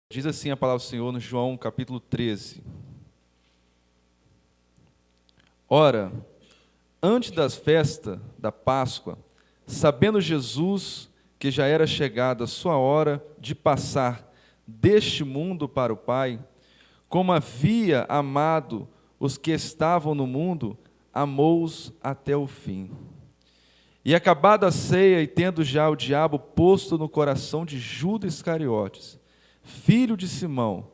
Diz assim a palavra do Senhor no João capítulo 13. Ora, antes das festas da Páscoa, sabendo Jesus que já era chegada a sua hora de passar deste mundo para o Pai, como havia amado os que estavam no mundo, amou-os até o fim. E acabada a ceia, e tendo já o diabo posto no coração de Judas Iscariotes, filho de Simão,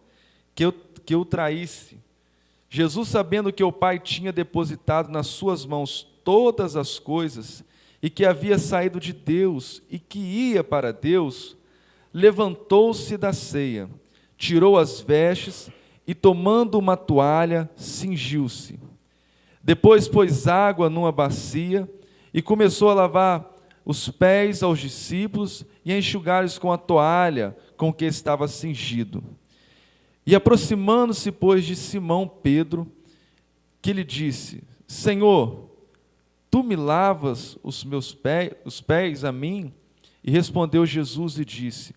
que o traísse, Jesus, sabendo que o Pai tinha depositado nas suas mãos todas as coisas, e que havia saído de Deus, e que ia para Deus, levantou-se da ceia, tirou as vestes, e tomando uma toalha, cingiu-se. Depois pôs água numa bacia, e começou a lavar os pés aos discípulos, e a enxugar-lhes com a toalha com que estava cingido. E aproximando-se, pois, de Simão Pedro, que lhe disse: Senhor, tu me lavas os pés a mim? E respondeu Jesus e disse: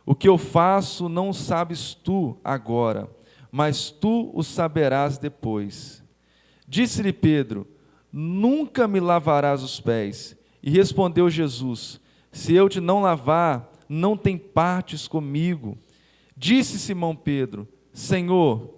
O que eu faço não sabes tu agora, mas tu o saberás depois. Disse-lhe Pedro: Nunca me lavarás os pés. E respondeu Jesus: Se eu te não lavar, não tem partes comigo. Disse Simão Pedro: Senhor,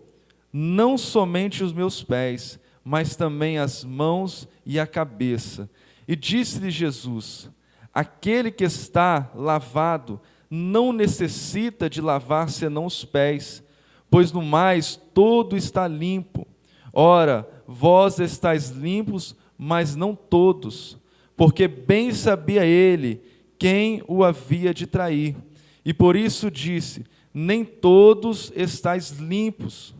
não somente os meus pés, mas também as mãos e a cabeça. E disse-lhe Jesus: Aquele que está lavado não necessita de lavar senão os pés, pois no mais todo está limpo. Ora, vós estáis limpos, mas não todos, porque bem sabia ele quem o havia de trair. E por isso disse: Nem todos estáis limpos.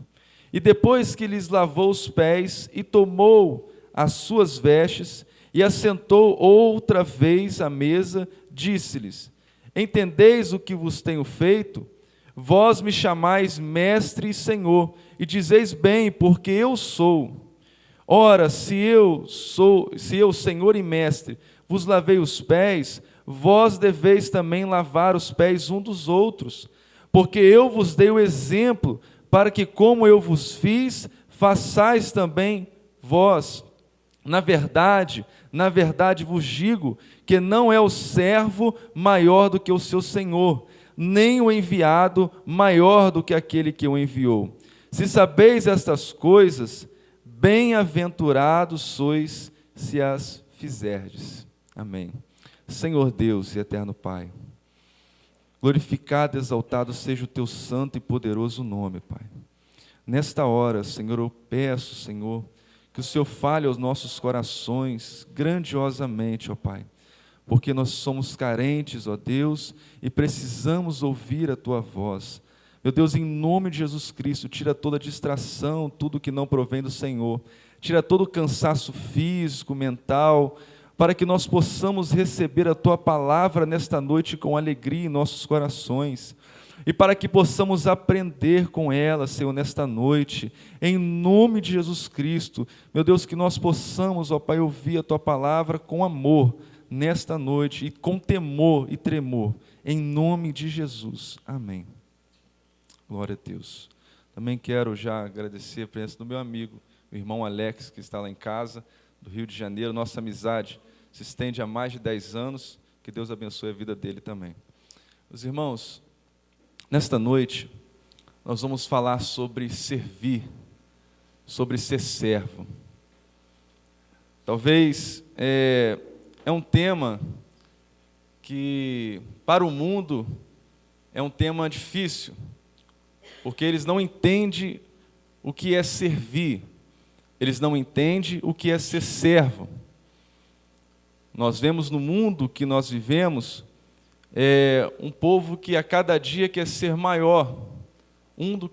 E depois que lhes lavou os pés, e tomou as suas vestes, e assentou outra vez à mesa, disse-lhes: Entendeis o que vos tenho feito? Vós me chamais mestre e senhor, e dizeis bem, porque eu sou. Ora, se eu, senhor e mestre, vos lavei os pés, vós deveis também lavar os pés um dos outros, porque eu vos dei o exemplo, para que como eu vos fiz, façais também vós. Na verdade vos digo, que não é o servo maior do que o seu senhor, nem o enviado maior do que aquele que o enviou. Se sabeis estas coisas, bem-aventurados sois se as fizerdes. Amém. Senhor Deus e eterno Pai, glorificado e exaltado seja o teu santo e poderoso nome, Pai. Nesta hora, Senhor, eu peço, Senhor, que o Senhor fale aos nossos corações grandiosamente, ó Pai, porque nós somos carentes, ó Deus, e precisamos ouvir a tua voz. Meu Deus, em nome de Jesus Cristo, tira toda distração, tudo que não provém do Senhor, tira todo o cansaço físico, mental, para que nós possamos receber a tua palavra nesta noite com alegria em nossos corações, e para que possamos aprender com ela, Senhor, nesta noite, em nome de Jesus Cristo. Meu Deus, que nós possamos, ó Pai, ouvir a tua palavra com amor nesta noite, e com temor e tremor, em nome de Jesus. Amém. Glória a Deus. Também quero já agradecer a presença do meu amigo, o irmão Alex, que está lá em casa, do Rio de Janeiro. Nossa amizade se estende há mais de 10 anos, que Deus abençoe a vida dele também. Meus irmãos, nesta noite, nós vamos falar sobre servir, sobre ser servo. Talvez é um tema que, para o mundo, é um tema difícil, porque eles não entendem o que é servir, eles não entendem o que é ser servo. Nós vemos no mundo que nós vivemos, um povo que a cada dia quer ser maior,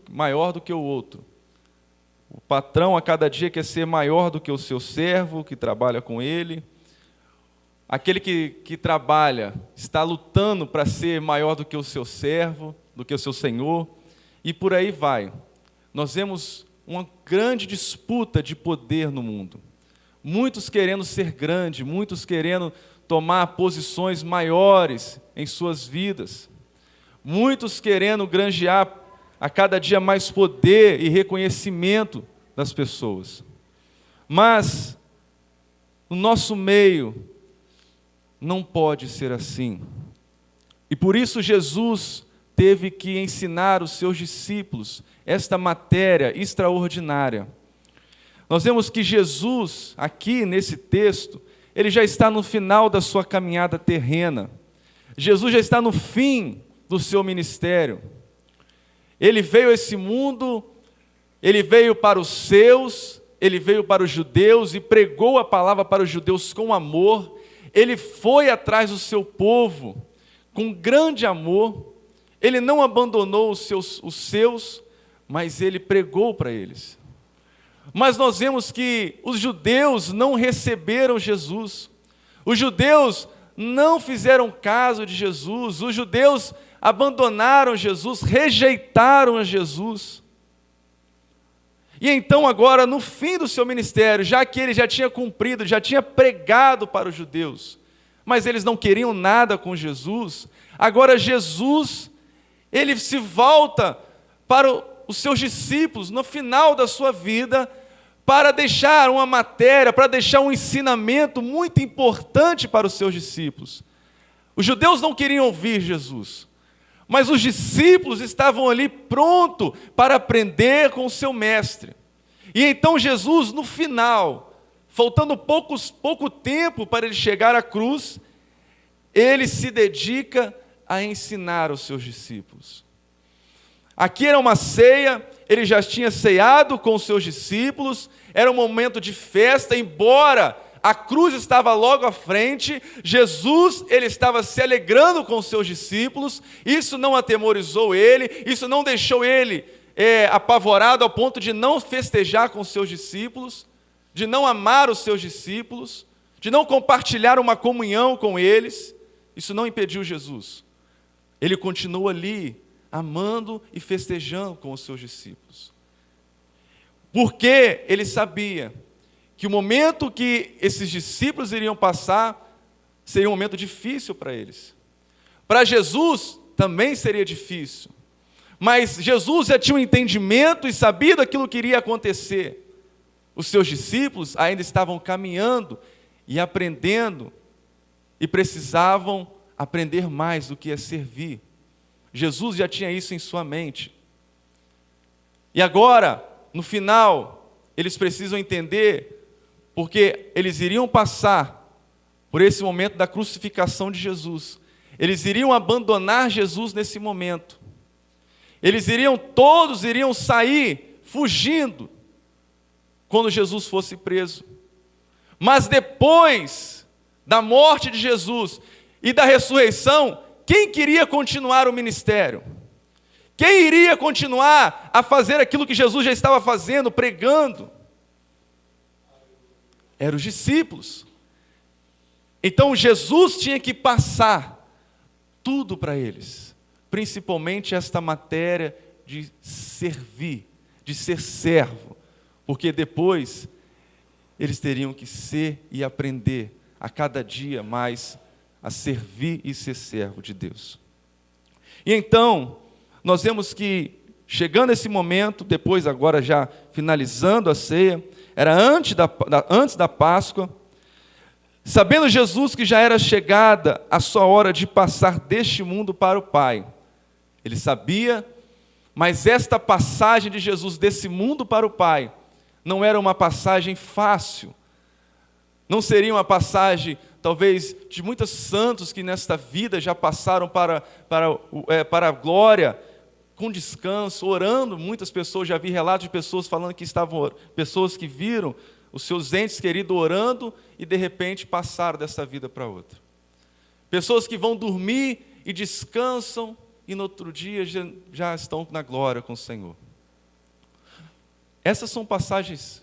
maior do que o outro. O patrão a cada dia quer ser maior do que o seu servo, que trabalha com ele. Aquele que trabalha está lutando para ser maior do que o seu servo, do que o seu senhor, e por aí vai. Nós vemos uma grande disputa de poder no mundo. Muitos querendo ser grandes, muitos querendo tomar posições maiores em suas vidas. muitos querendo granjear a cada dia mais poder e reconhecimento das pessoas. Mas, no nosso meio, não pode ser assim. E por isso Jesus teve que ensinar os seus discípulos esta matéria extraordinária. Nós vemos que Jesus, aqui nesse texto, ele já está no final da sua caminhada terrena. Jesus já está no fim do seu ministério. Ele veio a esse mundo, ele veio para os seus, ele veio para os judeus e pregou a palavra para os judeus com amor. Ele foi atrás do seu povo com grande amor. Ele não abandonou os seus, mas ele pregou para eles. Mas nós vemos que os judeus não receberam Jesus. Os judeus não fizeram caso de Jesus. Os judeus abandonaram Jesus, rejeitaram a Jesus. E então agora, no fim do seu ministério, já que ele já tinha cumprido, já tinha pregado para os judeus, mas eles não queriam nada com Jesus, agora Jesus, ele se volta para os seus discípulos no final da sua vida, para deixar uma matéria, para deixar um ensinamento muito importante para os seus discípulos. Os judeus não queriam ouvir Jesus, mas os discípulos estavam ali prontos para aprender com o seu mestre. E então Jesus, no final, faltando pouco tempo para ele chegar à cruz, ele se dedica a ensinar os seus discípulos. Aqui era uma ceia, ele já tinha ceado com os seus discípulos, era um momento de festa, embora a cruz estava logo à frente, Jesus, ele estava se alegrando com os seus discípulos, isso não atemorizou ele, isso não deixou ele apavorado ao ponto de não festejar com os seus discípulos, de não amar os seus discípulos, de não compartilhar uma comunhão com eles. Isso não impediu Jesus. Ele continuou ali, amando e festejando com os seus discípulos. Porque ele sabia que o momento que esses discípulos iriam passar seria um momento difícil para eles. Para Jesus também seria difícil. Mas Jesus já tinha um entendimento e sabia daquilo que iria acontecer. Os seus discípulos ainda estavam caminhando e aprendendo, e precisavam aprender mais do que é servir. Jesus já tinha isso em sua mente. E agora, no final, eles precisam entender, porque eles iriam passar por esse momento da crucificação de Jesus. Eles iriam abandonar Jesus nesse momento. Todos iriam sair fugindo quando Jesus fosse preso. Mas depois da morte de Jesus e da ressurreição, quem queria continuar o ministério? Quem iria continuar a fazer aquilo que Jesus já estava fazendo, pregando? Eram os discípulos. Então Jesus tinha que passar tudo para eles, principalmente esta matéria de servir, de ser servo, porque depois eles teriam que ser e aprender a cada dia mais a servir e ser servo de Deus. E então, nós vemos que, chegando esse momento, depois agora já finalizando a ceia, era antes da Páscoa, sabendo Jesus que já era chegada a sua hora de passar deste mundo para o Pai. Ele sabia, mas esta passagem de Jesus desse mundo para o Pai não era uma passagem fácil. Não seria uma passagem, talvez, de muitos santos que nesta vida já passaram para a glória, com descanso, orando. Muitas pessoas, já vi relatos de pessoas falando que pessoas que viram os seus entes queridos orando e de repente passaram dessa vida para outra. Pessoas que vão dormir e descansam e no outro dia já estão na glória com o Senhor. Essas são passagens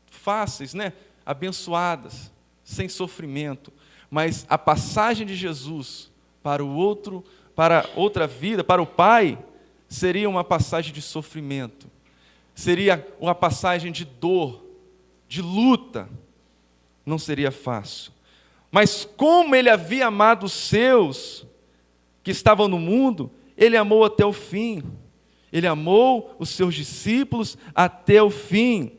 fáceis, né? Abençoadas, sem sofrimento. Mas a passagem de Jesus para outra vida, para o Pai, seria uma passagem de sofrimento. Seria uma passagem de dor, de luta. Não seria fácil. Mas como ele havia amado os seus que estavam no mundo, ele amou até o fim. Ele amou os seus discípulos até o fim.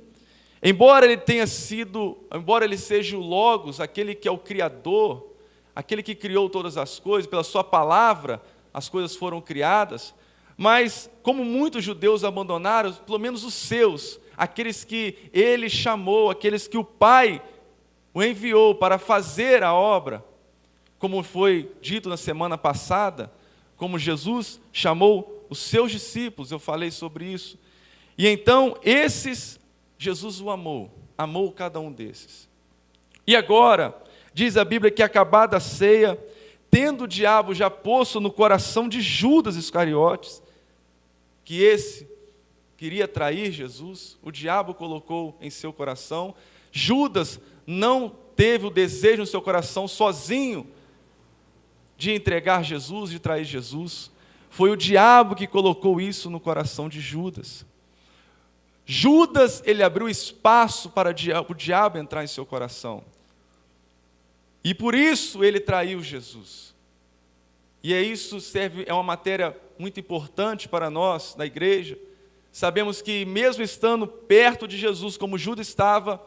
Embora ele seja o Logos, aquele que é o Criador, aquele que criou todas as coisas, pela sua palavra as coisas foram criadas, mas como muitos judeus abandonaram, pelo menos os seus, aqueles que ele chamou, aqueles que o Pai o enviou para fazer a obra, como foi dito na semana passada, como Jesus chamou os seus discípulos, eu falei sobre isso. E então, Jesus o amou cada um desses. E agora, diz a Bíblia que acabada a ceia, tendo o diabo já posto no coração de Judas Iscariotes, que esse queria trair Jesus, o diabo colocou em seu coração. Judas não teve o desejo no seu coração sozinho de entregar Jesus, de trair Jesus. Foi o diabo que colocou isso no coração de Judas. Judas, ele abriu espaço para o diabo entrar em seu coração. E por isso ele traiu Jesus. E é uma matéria muito importante para nós, da igreja. Sabemos que mesmo estando perto de Jesus, como Judas estava,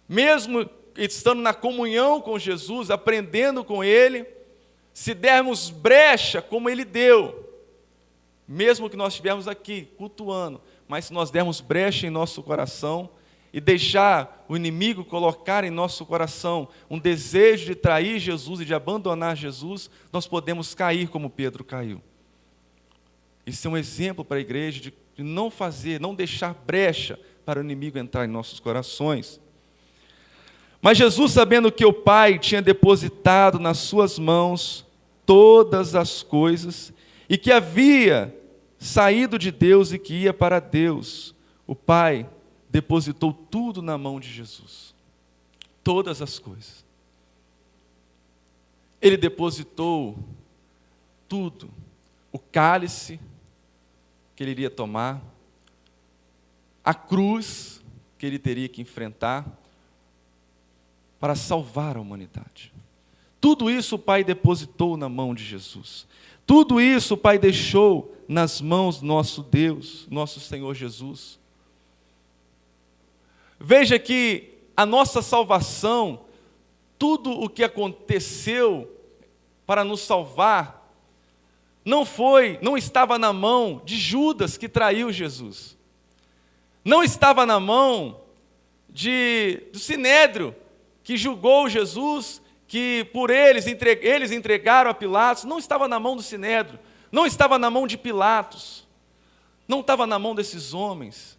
mesmo estando na comunhão com Jesus, aprendendo com Ele, se dermos brecha como Ele deu, mesmo que nós estivermos aqui cultuando, mas se nós dermos brecha em nosso coração e deixar o inimigo colocar em nosso coração um desejo de trair Jesus e de abandonar Jesus, nós podemos cair como Pedro caiu. Isso é um exemplo para a igreja de não deixar brecha para o inimigo entrar em nossos corações. Mas Jesus, sabendo que o Pai tinha depositado nas suas mãos todas as coisas, e que havia saído de Deus e que ia para Deus, o Pai depositou tudo na mão de Jesus. Todas as coisas. Ele depositou tudo. O cálice que ele iria tomar, a cruz que ele teria que enfrentar para salvar a humanidade. Tudo isso o Pai depositou na mão de Jesus. Tudo isso o Pai deixou nas mãos do nosso Deus, nosso Senhor Jesus. Veja que a nossa salvação, tudo o que aconteceu para nos salvar, não estava na mão de Judas que traiu Jesus. Não estava na mão do Sinédrio que julgou Jesus, que por eles entregaram a Pilatos. Não estava na mão do Sinédrio, não estava na mão de Pilatos, não estava na mão desses homens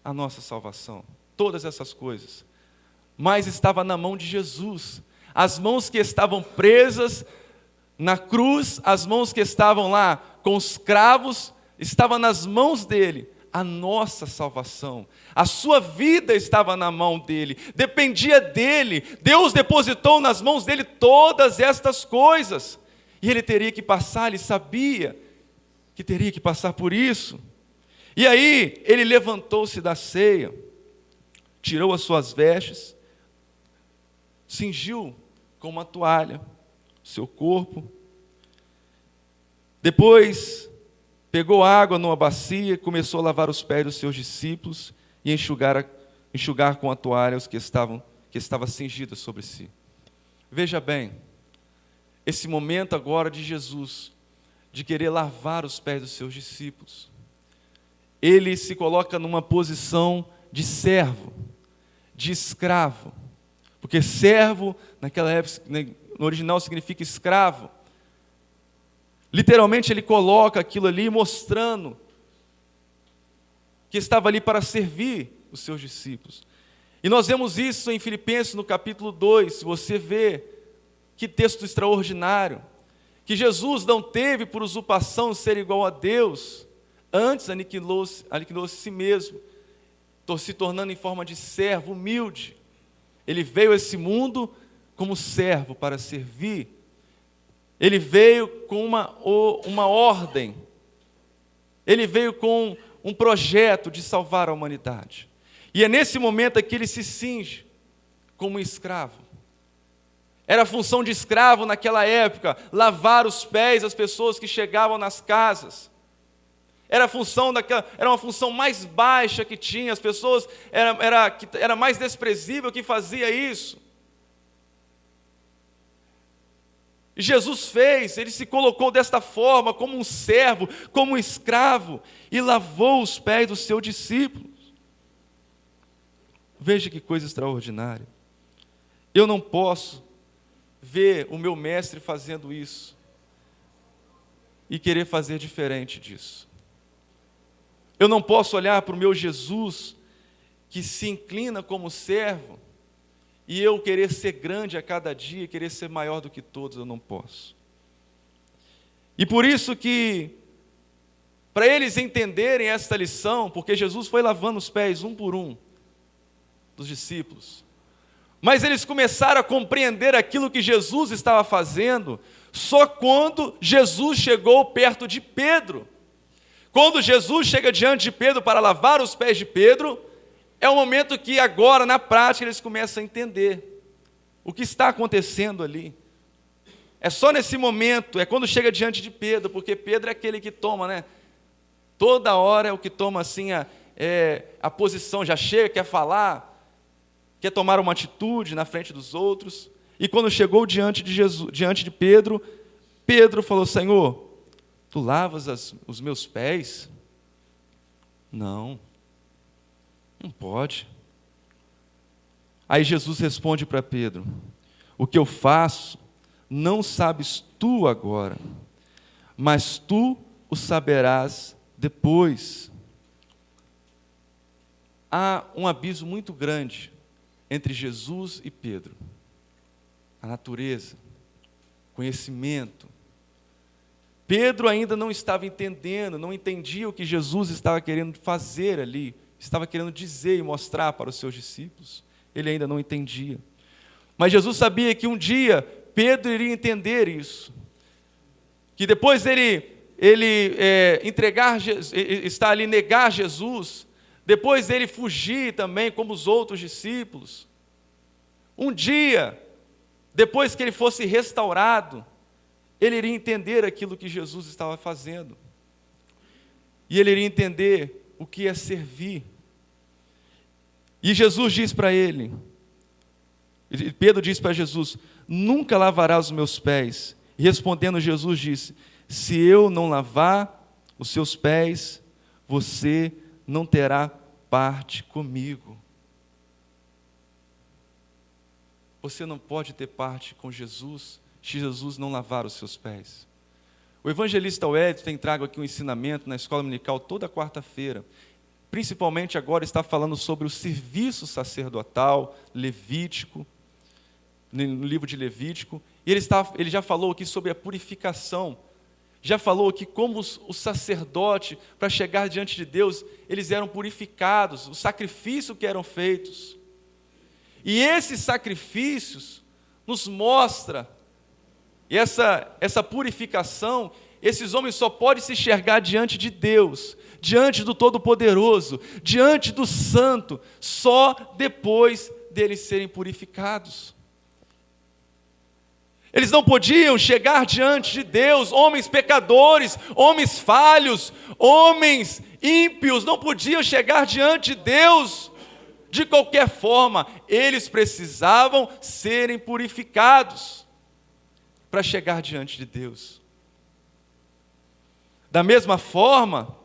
a nossa salvação, todas essas coisas, mas estava na mão de Jesus. As mãos que estavam presas na cruz, as mãos que estavam lá com os cravos, estavam nas mãos dele. A nossa salvação, a sua vida estava na mão dele, dependia dele. Deus depositou nas mãos dele todas estas coisas, e ele teria que passar, ele sabia que teria que passar por isso. E aí ele levantou-se da ceia, tirou as suas vestes, cingiu com uma toalha o seu corpo, depois pegou água numa bacia, começou a lavar os pés dos seus discípulos e enxugar com a toalha os que estava cingida sobre si. Veja bem, esse momento agora de Jesus, de querer lavar os pés dos seus discípulos, ele se coloca numa posição de servo, de escravo, porque servo, naquela época, no original significa escravo. Literalmente ele coloca aquilo ali mostrando que estava ali para servir os seus discípulos. E nós vemos isso em Filipenses no capítulo 2, se você vê, que texto extraordinário, que Jesus não teve por usurpação ser igual a Deus, antes aniquilou-se a si mesmo, se tornando em forma de servo humilde. Ele veio a esse mundo como servo para servir. Ele veio com uma ordem, ele veio com um projeto de salvar a humanidade. E é nesse momento que ele se cinge como um escravo. Era a função de escravo naquela época, lavar os pés das pessoas que chegavam nas casas. Era uma função mais baixa que tinha, as pessoas, era mais desprezível que fazia isso. E Jesus fez, ele se colocou desta forma, como um servo, como um escravo, e lavou os pés dos seus discípulos. Veja que coisa extraordinária. Eu não posso ver o meu mestre fazendo isso e querer fazer diferente disso. Eu não posso olhar para o meu Jesus, que se inclina como servo, e eu querer ser grande a cada dia, querer ser maior do que todos, eu não posso. E por isso que, para eles entenderem esta lição, porque Jesus foi lavando os pés um por um dos discípulos, mas eles começaram a compreender aquilo que Jesus estava fazendo só quando Jesus chegou perto de Pedro. Quando Jesus chega diante de Pedro para lavar os pés de Pedro, é o momento que agora, na prática, eles começam a entender o que está acontecendo ali. É só nesse momento, é quando chega diante de Pedro, porque Pedro é aquele que toma, né? Toda hora é o que toma assim a posição, já chega, quer falar, quer tomar uma atitude na frente dos outros. E quando chegou diante de Pedro, Pedro falou: Senhor, tu lavas os meus pés? Não pode. Aí Jesus responde para Pedro: o que eu faço, não sabes tu agora, mas tu o saberás depois. Há um abismo muito grande entre Jesus e Pedro. A natureza, conhecimento. Pedro ainda não estava entendendo, não entendia o que Jesus estava querendo fazer ali, estava querendo dizer e mostrar para os seus discípulos. Ele ainda não entendia. Mas Jesus sabia que um dia Pedro iria entender isso. Que depois dele estar ali, negar Jesus, depois dele fugir também, como os outros discípulos, um dia, depois que ele fosse restaurado, ele iria entender aquilo que Jesus estava fazendo. E ele iria entender o que é servir. E Jesus diz para ele, Pedro diz para Jesus: nunca lavarás os meus pés. E respondendo, Jesus disse: se eu não lavar os seus pés, você não terá parte comigo. Você não pode ter parte com Jesus se Jesus não lavar os seus pés. O evangelista Wellington tem trago aqui um ensinamento na escola dominical toda quarta-feira. Principalmente agora está falando sobre o serviço sacerdotal, levítico, no livro de Levítico. E ele já falou aqui sobre a purificação. Já falou aqui como os sacerdotes, para chegar diante de Deus, eles eram purificados, o sacrifício que eram feitos. E esses sacrifícios nos mostra essa purificação. Esses homens só podem se enxergar diante de Deus, diante do Todo-Poderoso, diante do Santo, só depois deles serem purificados. Eles não podiam chegar diante de Deus, homens pecadores, homens falhos, homens ímpios, não podiam chegar diante de Deus de qualquer forma. Eles precisavam serem purificados para chegar diante de Deus. Da mesma forma,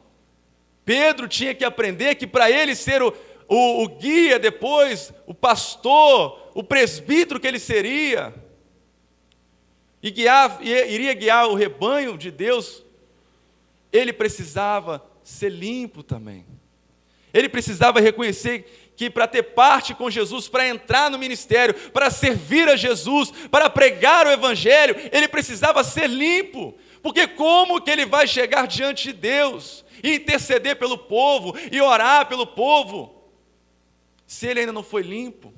Pedro tinha que aprender que para ele ser o guia depois, o pastor, o presbítero que ele seria, iria guiar o rebanho de Deus, ele precisava ser limpo também. Ele precisava reconhecer que para ter parte com Jesus, para entrar no ministério, para servir a Jesus, para pregar o evangelho, ele precisava ser limpo. Porque como que ele vai chegar diante de Deus e interceder pelo povo e orar pelo povo, se ele ainda não foi limpo?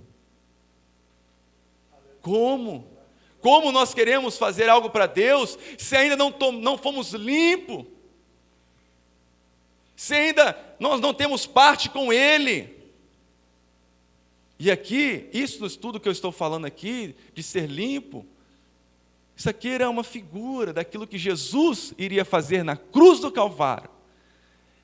Como? Como nós queremos fazer algo para Deus se ainda não fomos limpos? Se ainda nós não temos parte com Ele? E aqui, isso no estudo que eu estou falando aqui, de ser limpo, isso aqui era uma figura daquilo que Jesus iria fazer na cruz do Calvário.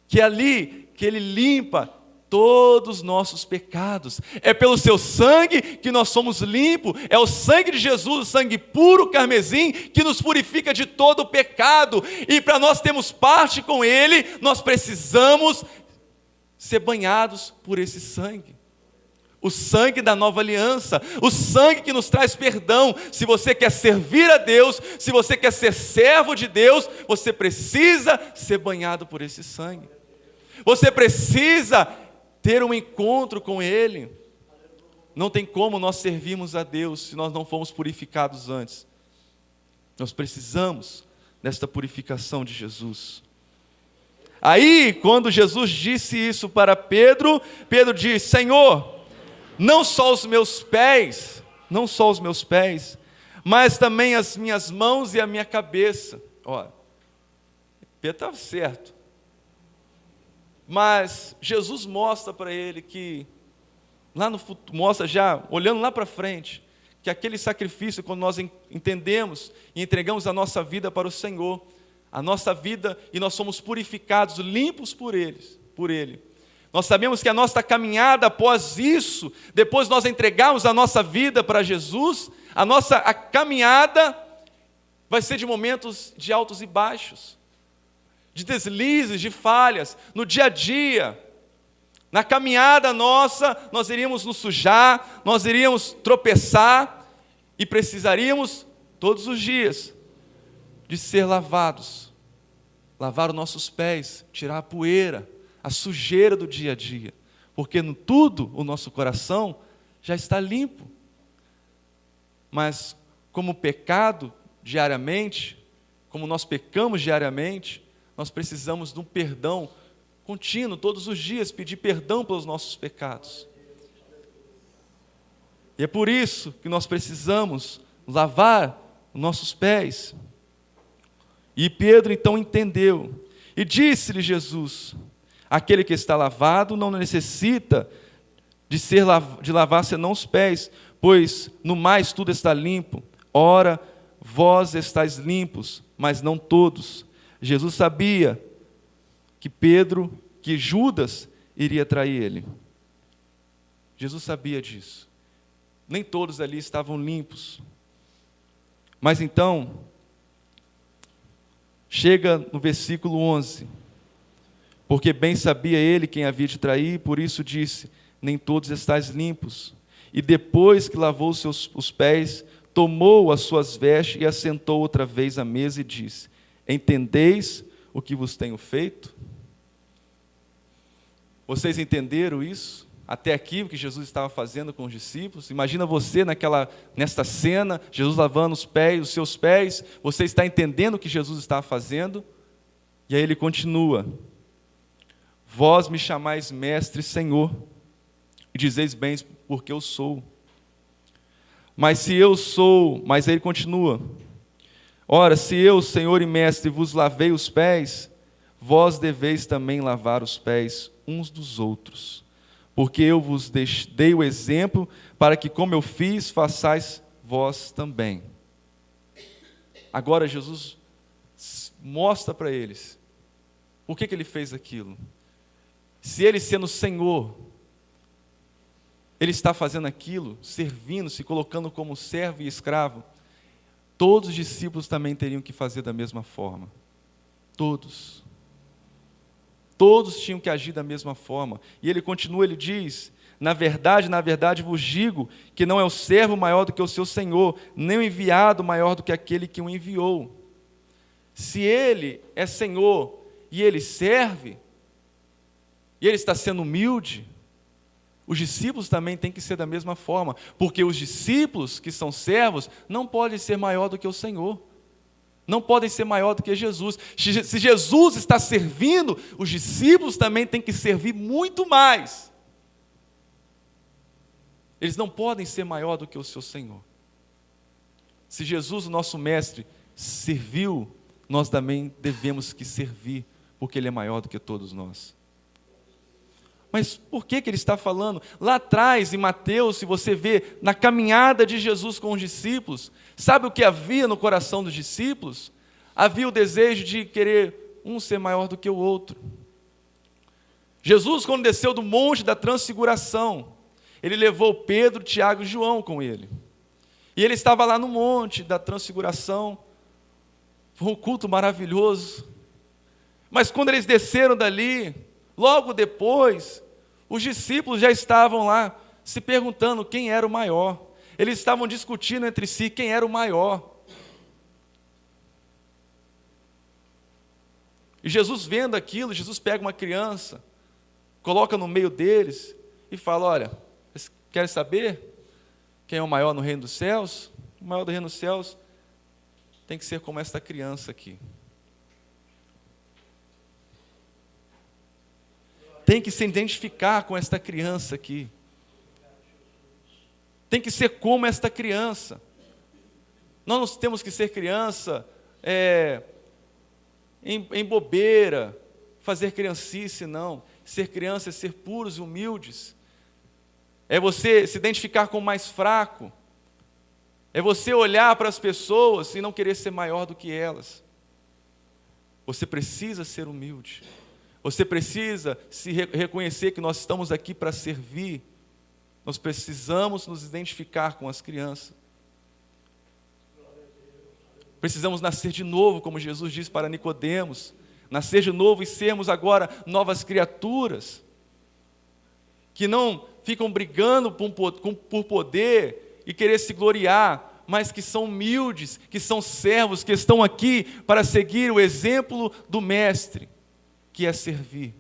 Que é ali, que Ele limpa todos os nossos pecados. É pelo seu sangue que nós somos limpos. É o sangue de Jesus, o sangue puro, carmesim, que nos purifica de todo o pecado. E para nós termos parte com Ele, nós precisamos ser banhados por esse sangue. O sangue da nova aliança, o sangue que nos traz perdão. Se você quer servir a Deus, se você quer ser servo de Deus, você precisa ser banhado por esse sangue. Você precisa ter um encontro com Ele. Não tem como nós servirmos a Deus se nós não formos purificados antes. Nós precisamos desta purificação de Jesus. Aí, quando Jesus disse isso para Pedro, Pedro disse: Senhor, não só os meus pés, mas também as minhas mãos e a minha cabeça. Olha, Pedro estava certo. Mas Jesus mostra para ele que, lá no futuro, mostra já, olhando lá para frente, que aquele sacrifício, quando nós entendemos e entregamos a nossa vida para o Senhor, a nossa vida, e nós somos purificados, limpos por Ele. Nós sabemos que a nossa caminhada após isso, depois nós entregarmos a nossa vida para Jesus, a caminhada vai ser de momentos de altos e baixos, de deslizes, de falhas, no dia a dia. Na caminhada nossa, nós iríamos nos sujar, nós iríamos tropeçar, e precisaríamos, todos os dias, de ser lavados, lavar os nossos pés, tirar a poeira, a sujeira do dia a dia, porque no tudo o nosso coração já está limpo. Mas como pecado diariamente, como nós pecamos diariamente, nós precisamos de um perdão contínuo, todos os dias, pedir perdão pelos nossos pecados. E é por isso que nós precisamos lavar os nossos pés. E Pedro então entendeu, e disse-lhe Jesus: aquele que está lavado não necessita de lavar senão os pés, pois no mais tudo está limpo. Ora, vós estáis limpos, mas não todos. Jesus sabia que Judas iria trair ele. Jesus sabia disso. Nem todos ali estavam limpos. Mas então, chega no versículo 11. Porque bem sabia ele quem havia de trair, por isso disse: nem todos estáis limpos. E depois que lavou os pés, tomou as suas vestes e assentou outra vez à mesa e disse: entendeis o que vos tenho feito? Vocês entenderam isso? Até aqui o que Jesus estava fazendo com os discípulos? Imagina você nesta cena, Jesus lavando os seus pés, você está entendendo o que Jesus estava fazendo? E aí ele continua: vós me chamais mestre e Senhor, e dizeis bem porque eu sou. Mas aí ele continua: ora, se eu, Senhor e mestre, vos lavei os pés, vós deveis também lavar os pés uns dos outros. Porque eu vos dei o exemplo, para que como eu fiz, façais vós também. Agora Jesus mostra para eles por que ele fez aquilo. Se ele, sendo Senhor, ele está fazendo aquilo, servindo, se colocando como servo e escravo, todos os discípulos também teriam que fazer da mesma forma. Todos tinham que agir da mesma forma. E ele continua, ele diz: na verdade vos digo, que não é o servo maior do que o seu senhor, nem o enviado maior do que aquele que o enviou. Se ele é Senhor, e ele serve, e ele está sendo humilde, os discípulos também têm que ser da mesma forma, porque os discípulos que são servos, não podem ser maior do que o Senhor. Não podem ser maior do que Jesus. Se Jesus está servindo, os discípulos também têm que servir muito mais. Eles não podem ser maior do que o seu Senhor. Se Jesus, o nosso mestre, serviu, nós também devemos que servir, porque Ele é maior do que todos nós. Mas por que ele está falando? Lá atrás, em Mateus, se você vê, na caminhada de Jesus com os discípulos, sabe o que havia no coração dos discípulos? Havia o desejo de querer um ser maior do que o outro. Jesus, quando desceu do monte da transfiguração, ele levou Pedro, Tiago e João com ele. E ele estava lá no monte da transfiguração, foi um culto maravilhoso. Mas quando eles desceram dali, logo depois, os discípulos já estavam lá se perguntando quem era o maior. Eles estavam discutindo entre si quem era o maior. E Jesus vendo aquilo, Jesus pega uma criança, coloca no meio deles e fala: olha, vocês querem saber quem é o maior no reino dos céus? O maior do reino dos céus tem que ser como esta criança aqui. Tem que se identificar com esta criança aqui. Tem que ser como esta criança. Nós não temos que ser criança em bobeira, fazer criancice, não. Ser criança é ser puros e humildes. É você se identificar com o mais fraco. É você olhar para as pessoas e não querer ser maior do que elas. Você precisa ser humilde. Você precisa se reconhecer que nós estamos aqui para servir. Nós precisamos nos identificar com as crianças. Precisamos nascer de novo, como Jesus disse para Nicodemos. Nascer de novo e sermos agora novas criaturas. Que não ficam brigando por poder e querer se gloriar, mas que são humildes, que são servos, que estão aqui para seguir o exemplo do Mestre, que é servir.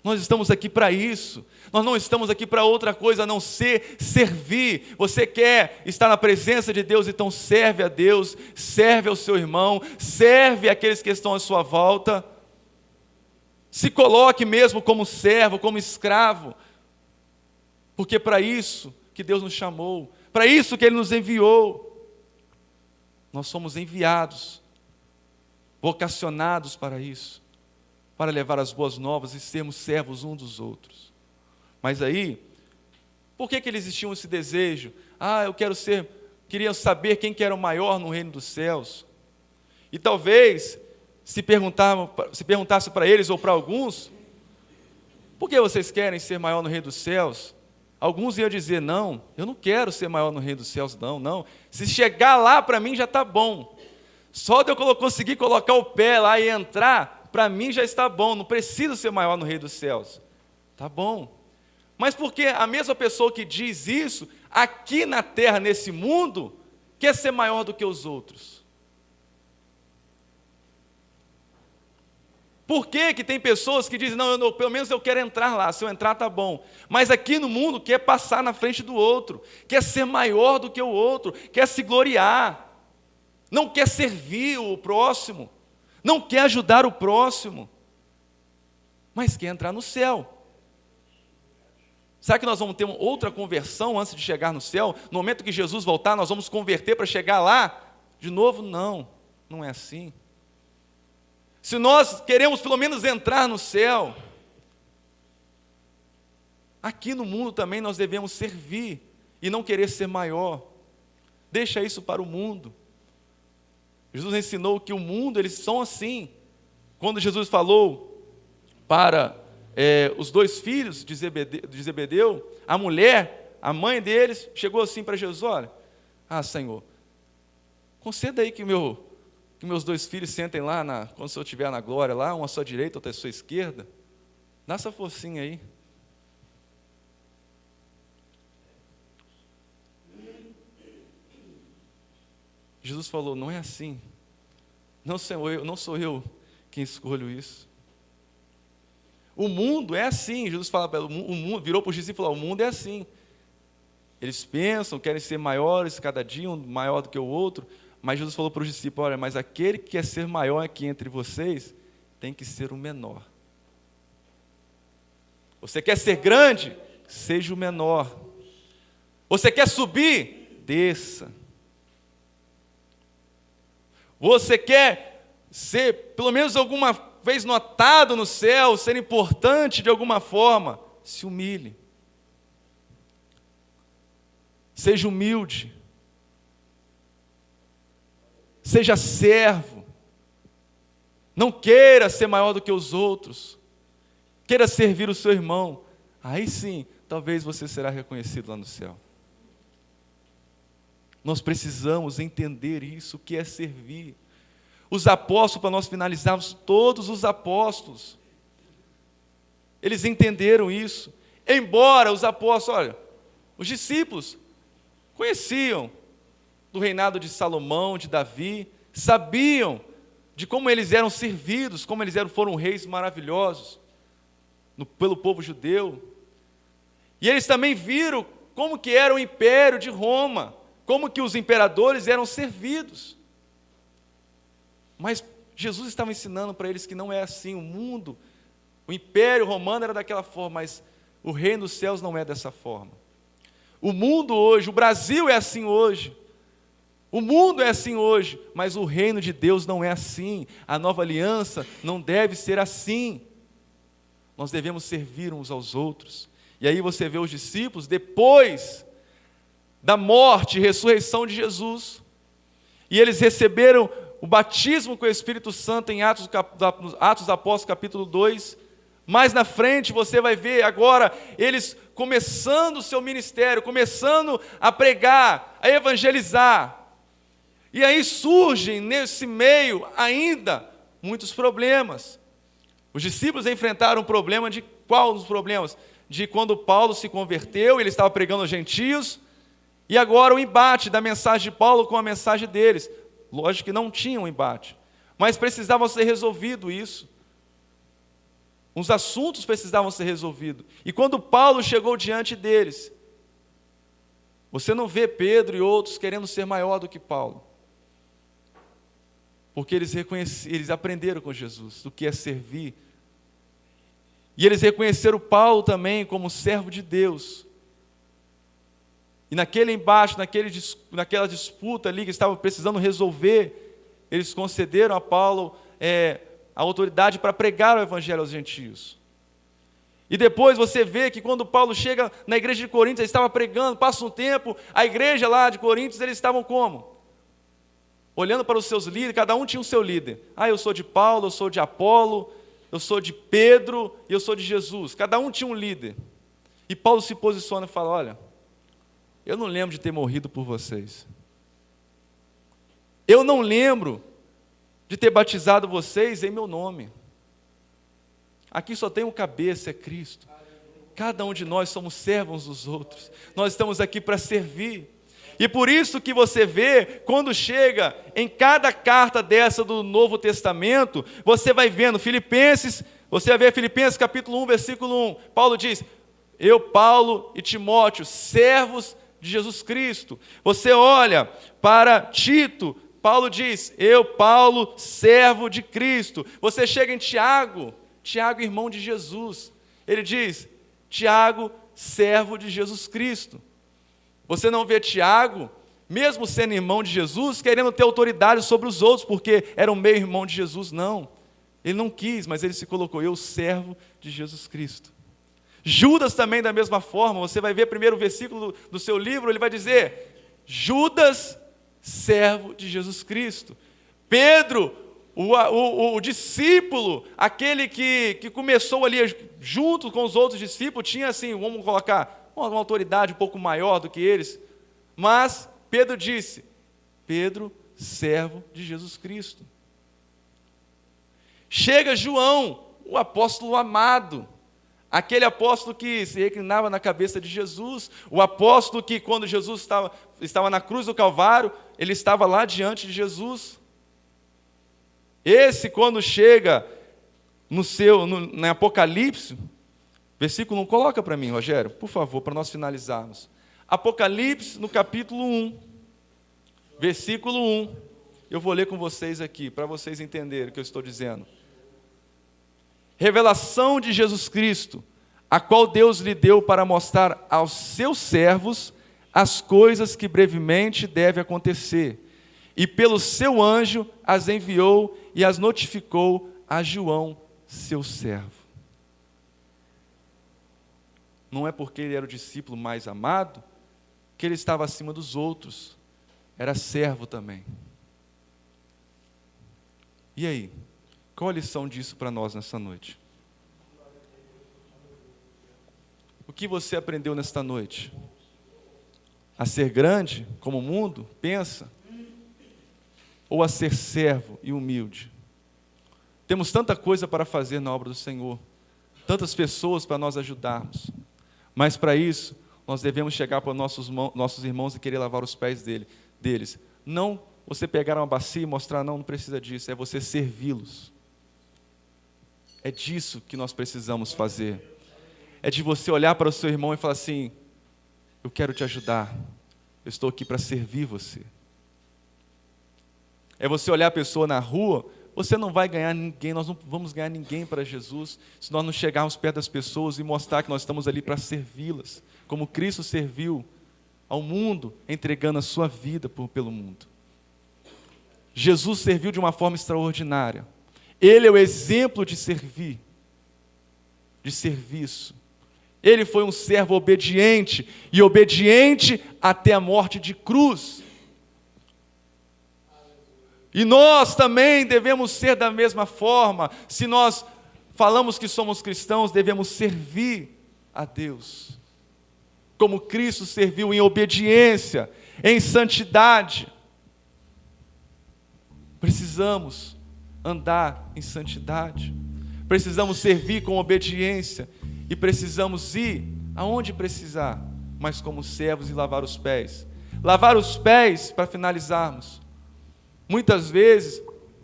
Nós estamos aqui para isso. Nós não estamos aqui para outra coisa a não ser servir. Você quer estar na presença de Deus, então serve a Deus, serve ao seu irmão, serve àqueles que estão à sua volta. Se coloque mesmo como servo, como escravo, porque para isso que Deus nos chamou, para isso que Ele nos enviou. Nós somos enviados, vocacionados para isso, para levar as boas novas e sermos servos uns dos outros. Mas aí, por que eles tinham esse desejo? Queriam saber quem que era o maior no reino dos céus. E talvez se perguntasse para eles ou para alguns: por que vocês querem ser maior no reino dos céus? Alguns iam dizer: não, eu não quero ser maior no reino dos céus, não. Se chegar lá, para mim já está bom. Só de eu conseguir colocar o pé lá e entrar, para mim já está bom, não preciso ser maior no reino dos céus. Tá bom. Mas porque a mesma pessoa que diz isso, aqui na terra, nesse mundo, quer ser maior do que os outros? Por que tem pessoas que dizem: não, pelo menos eu quero entrar lá, se eu entrar está bom. Mas aqui no mundo quer passar na frente do outro, quer ser maior do que o outro, quer se gloriar, não quer servir o próximo, não quer ajudar o próximo, mas quer entrar no céu. Será que nós vamos ter outra conversão antes de chegar no céu? No momento que Jesus voltar, nós vamos converter para chegar lá de novo? Não, não é assim. Se nós queremos pelo menos entrar no céu, aqui no mundo também nós devemos servir e não querer ser maior. Deixa isso para o mundo. Jesus ensinou que o mundo, eles são assim. Quando Jesus falou para os dois filhos de Zebedeu, a mulher, a mãe deles, chegou assim para Jesus: olha, Senhor, conceda aí que meus dois filhos sentem lá, quando o Senhor estiver na glória, lá, um à sua direita, outro à sua esquerda. Dá essa forcinha aí. Jesus falou: não é assim. Não sou eu quem escolho isso. O mundo é assim. Jesus fala, o mundo virou para os discípulos e falou: o mundo é assim. Eles pensam, querem ser maiores, cada dia um maior do que o outro. Mas Jesus falou para os discípulos: olha, mas aquele que quer ser maior aqui entre vocês, tem que ser o menor. Você quer ser grande? Seja o menor. Você quer subir? Desça. Você quer ser, pelo menos alguma vez notado no céu, ser importante de alguma forma, se humilhe. Seja humilde. Seja servo. Não queira ser maior do que os outros. Queira servir o seu irmão. Aí sim, talvez você será reconhecido lá no céu. Nós precisamos entender isso, o que é servir. Os apóstolos, para nós finalizarmos, todos os apóstolos, eles entenderam isso. Embora os apóstolos, olha, os discípulos conheciam do reinado de Salomão, de Davi, sabiam de como eles eram servidos, como eles foram reis maravilhosos pelo povo judeu. E eles também viram como que era o império de Roma, como que os imperadores eram servidos. Mas Jesus estava ensinando para eles que não é assim. O mundo, o império romano era daquela forma, mas o reino dos céus não é dessa forma. O mundo hoje, o Brasil é assim hoje. O mundo é assim hoje, mas o reino de Deus não é assim. A nova aliança não deve ser assim. Nós devemos servir uns aos outros. E aí você vê os discípulos, depois da morte e ressurreição de Jesus, e eles receberam o batismo com o Espírito Santo em Atos dos Apóstolos, capítulo 2. Mais na frente você vai ver agora eles começando o seu ministério, começando a pregar, a evangelizar. E aí surgem nesse meio ainda muitos problemas. Os discípulos enfrentaram o problema de qual dos problemas? De quando Paulo se converteu, ele estava pregando aos gentios, e agora o embate da mensagem de Paulo com a mensagem deles. Lógico que não tinha um embate, mas precisava ser resolvido isso. Uns assuntos precisavam ser resolvidos. E quando Paulo chegou diante deles, você não vê Pedro e outros querendo ser maior do que Paulo. Porque eles aprenderam com Jesus o que é servir. E eles reconheceram Paulo também como servo de Deus. E naquele embate, naquela disputa ali que estavam precisando resolver, eles concederam a Paulo a autoridade para pregar o evangelho aos gentios. E depois você vê que quando Paulo chega na igreja de Coríntios, ele estava pregando, passa um tempo, a igreja lá de Coríntios, eles estavam como? Olhando para os seus líderes, cada um tinha o seu líder. Eu sou de Paulo, eu sou de Apolo, eu sou de Pedro e eu sou de Jesus. Cada um tinha um líder. E Paulo se posiciona e fala, olha, eu não lembro de ter morrido por vocês. Eu não lembro de ter batizado vocês em meu nome. Aqui só tem um cabeça, é Cristo. Cada um de nós somos servos dos outros. Nós estamos aqui para servir. E por isso que você vê, quando chega em cada carta dessa do Novo Testamento, você vai vendo Filipenses, você vai ver Filipenses capítulo 1, versículo 1. Paulo diz, eu, Paulo e Timóteo, servos de Jesus Cristo. Você olha para Tito, Paulo diz, eu, Paulo, servo de Cristo. Você chega em Tiago, Tiago, irmão de Jesus. Ele diz, Tiago, servo de Jesus Cristo. Você não vê Tiago, mesmo sendo irmão de Jesus, querendo ter autoridade sobre os outros, porque era um meio irmão de Jesus, não. Ele não quis, mas ele se colocou, eu, servo de Jesus Cristo. Judas também da mesma forma, você vai ver primeiro o versículo do seu livro, ele vai dizer, Judas, servo de Jesus Cristo. Pedro, o discípulo, aquele que começou ali junto com os outros discípulos, tinha assim, vamos colocar, uma autoridade um pouco maior do que eles, mas Pedro disse, Pedro, servo de Jesus Cristo. Chega João, o apóstolo amado, aquele apóstolo que se reclinava na cabeça de Jesus, o apóstolo que quando Jesus estava na cruz do Calvário, ele estava lá diante de Jesus. Esse quando chega no Apocalipse, versículo 1, coloca para mim, Rogério, por favor, para nós finalizarmos. Apocalipse, no capítulo 1, versículo 1. Eu vou ler com vocês aqui, para vocês entenderem o que eu estou dizendo. Revelação de Jesus Cristo, a qual Deus lhe deu para mostrar aos seus servos as coisas que brevemente devem acontecer. E pelo seu anjo as enviou e as notificou a João, seu servo. Não é porque ele era o discípulo mais amado que ele estava acima dos outros, era servo também. E aí, qual a lição disso para nós nessa noite? O que você aprendeu nesta noite? A ser grande, como o mundo pensa? Ou a ser servo e humilde? Temos tanta coisa para fazer na obra do Senhor, tantas pessoas para nós ajudarmos, mas para isso, nós devemos chegar para nossos irmãos e querer lavar os pés deles. Não você pegar uma bacia e mostrar, não precisa disso, é você servi-los. É disso que nós precisamos fazer. É de você olhar para o seu irmão e falar assim, eu quero te ajudar, eu estou aqui para servir você. É você olhar a pessoa na rua, você não vai ganhar ninguém, nós não vamos ganhar ninguém para Jesus, se nós não chegarmos perto das pessoas e mostrar que nós estamos ali para servi-las, como Cristo serviu ao mundo, entregando a sua vida pelo mundo. Jesus serviu de uma forma extraordinária. Ele é o exemplo de servir, de serviço. Ele foi um servo obediente, e obediente até a morte de cruz. E nós também devemos ser da mesma forma. Se nós falamos que somos cristãos, devemos servir a Deus, como Cristo serviu em obediência, em santidade. Precisamos andar em santidade, precisamos servir com obediência, e precisamos ir aonde precisar, mas como servos, e lavar os pés. Lavar os pés, para finalizarmos. Muitas vezes,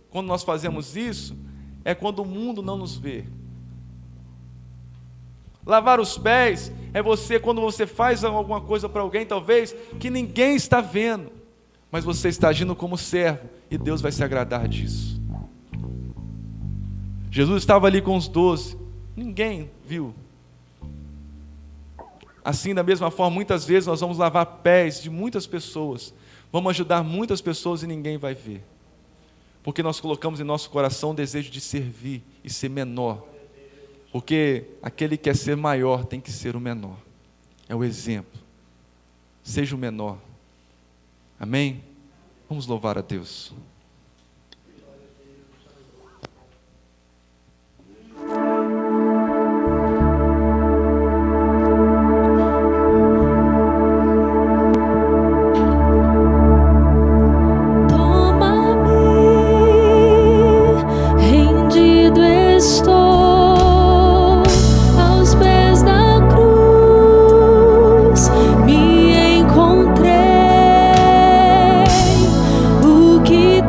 quando nós fazemos isso, é quando o mundo não nos vê. Lavar os pés é você, quando você faz alguma coisa para alguém, talvez, que ninguém está vendo, mas você está agindo como servo, e Deus vai se agradar disso. Jesus estava ali com os 12, ninguém viu. Assim, da mesma forma, muitas vezes nós vamos lavar pés de muitas pessoas, vamos ajudar muitas pessoas e ninguém vai ver, porque nós colocamos em nosso coração o desejo de servir e ser menor, porque aquele que quer ser maior tem que ser o menor, é o exemplo. Seja o menor, amém? Vamos louvar a Deus. Que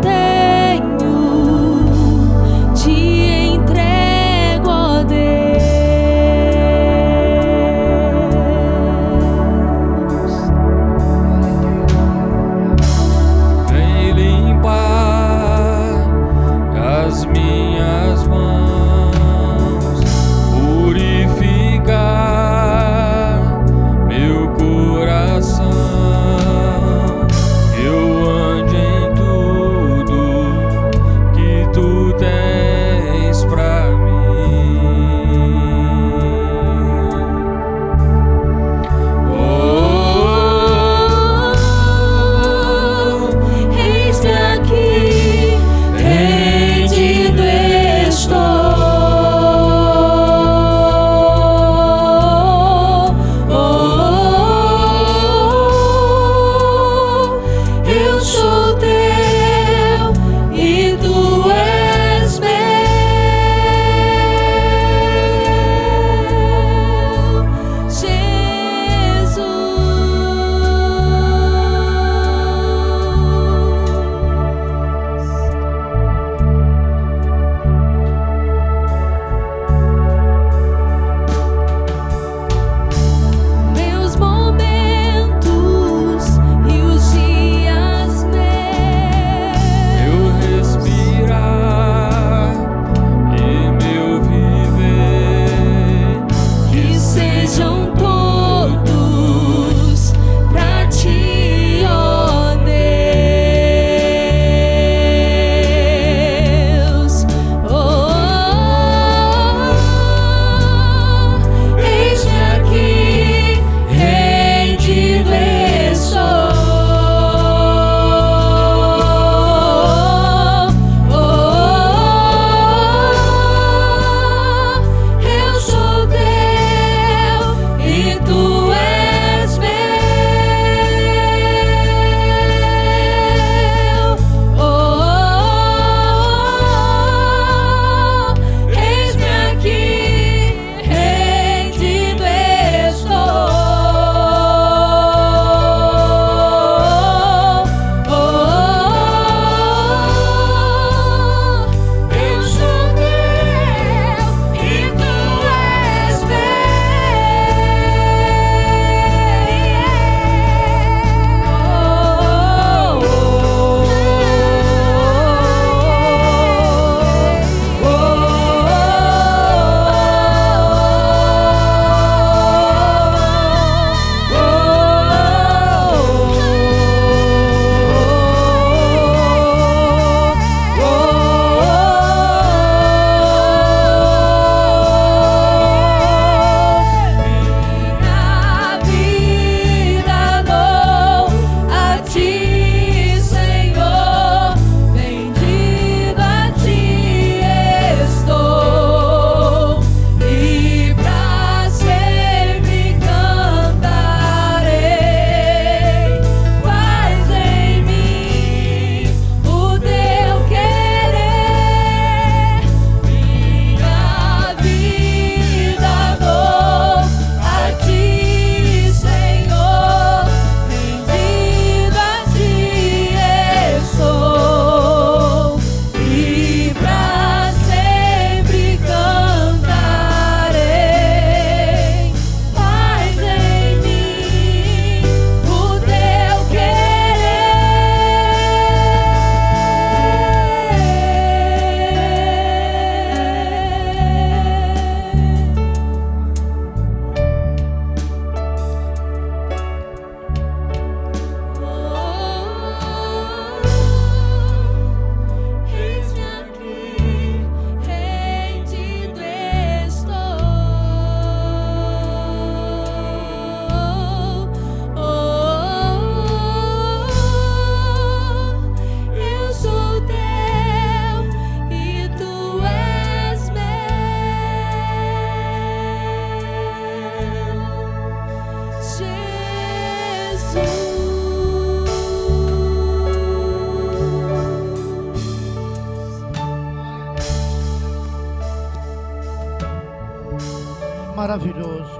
maravilhoso.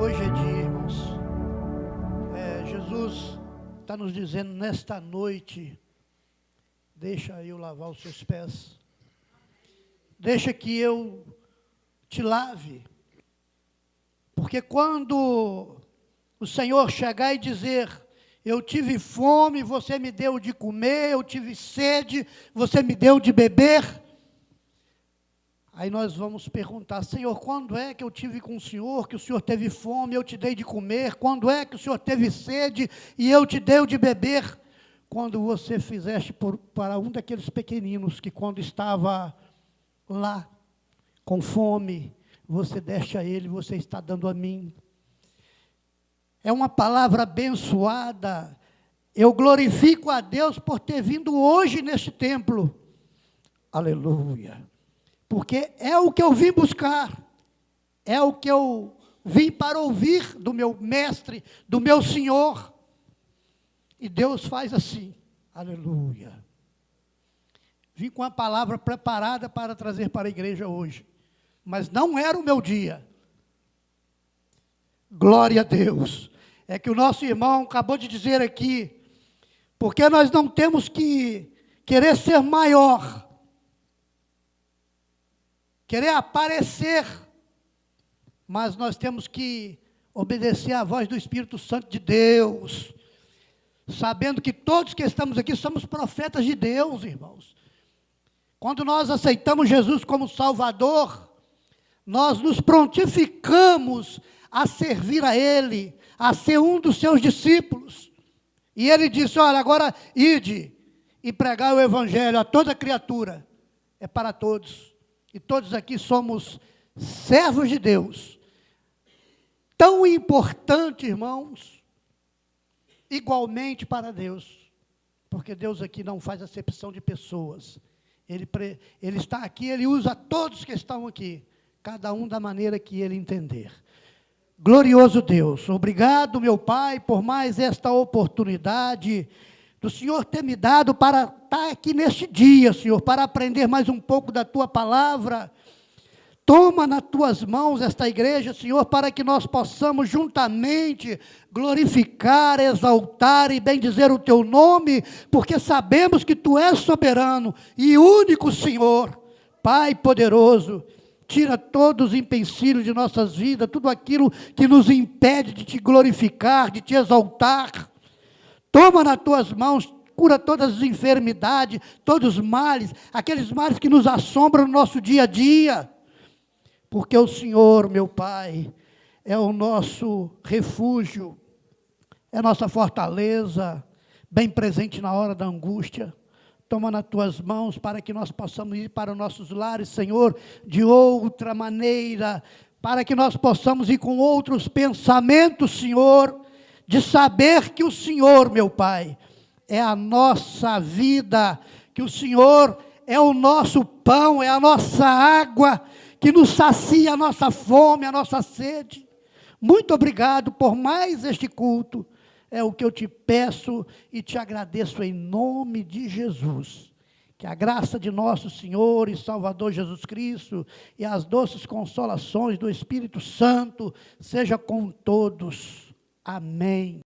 Hoje é dia, irmãos. Jesus está nos dizendo nesta noite: deixa eu lavar os seus pés. Deixa que eu te lave. Porque quando o Senhor chegar e dizer: eu tive fome, você me deu de comer, eu tive sede, você me deu de beber. Aí nós vamos perguntar: Senhor, quando é que eu tive com o Senhor, que o Senhor teve fome, eu te dei de comer? Quando é que o Senhor teve sede e eu te dei de beber? Quando você fizeste para um daqueles pequeninos que quando estava lá, com fome, você deste a ele, você está dando a mim. É uma palavra abençoada. Eu glorifico a Deus por ter vindo hoje neste templo. Aleluia. Porque é o que eu vim buscar. É o que eu vim para ouvir do meu mestre, do meu Senhor. E Deus faz assim. Aleluia. Vim com a palavra preparada para trazer para a igreja hoje. Mas não era o meu dia. Glória a Deus. É que o nosso irmão acabou de dizer aqui, porque nós não temos que querer ser maior, querer aparecer, mas nós temos que obedecer à voz do Espírito Santo de Deus, sabendo que todos que estamos aqui somos profetas de Deus, irmãos. Quando nós aceitamos Jesus como Salvador, nós nos prontificamos a servir a Ele, a ser um dos seus discípulos. E Ele disse: olha, agora ide e pregai o Evangelho a toda criatura. É para todos. E todos aqui somos servos de Deus. Tão importante, irmãos, igualmente para Deus. Porque Deus aqui não faz acepção de pessoas. Ele está aqui, Ele usa todos que estão aqui, cada um da maneira que Ele entender. Glorioso Deus, obrigado, meu Pai, por mais esta oportunidade do Senhor ter me dado para estar aqui neste dia, Senhor, para aprender mais um pouco da Tua palavra. Toma nas Tuas mãos esta igreja, Senhor, para que nós possamos juntamente glorificar, exaltar e bendizer o Teu nome, porque sabemos que Tu és soberano e único, Senhor, Pai poderoso. Tira todos os empecilhos de nossas vidas, tudo aquilo que nos impede de Te glorificar, de Te exaltar. Toma nas Tuas mãos, cura todas as enfermidades, todos os males, aqueles males que nos assombram no nosso dia a dia. Porque o Senhor, meu Pai, é o nosso refúgio, é a nossa fortaleza, bem presente na hora da angústia. Toma nas Tuas mãos para que nós possamos ir para os nossos lares, Senhor, de outra maneira, para que nós possamos ir com outros pensamentos, Senhor, de saber que o Senhor, meu Pai, é a nossa vida, que o Senhor é o nosso pão, é a nossa água, que nos sacia a nossa fome, a nossa sede. Muito obrigado por mais este culto. É o que eu te peço e te agradeço em nome de Jesus. Que a graça de nosso Senhor e Salvador Jesus Cristo e as doces consolações do Espírito Santo seja com todos. Amém.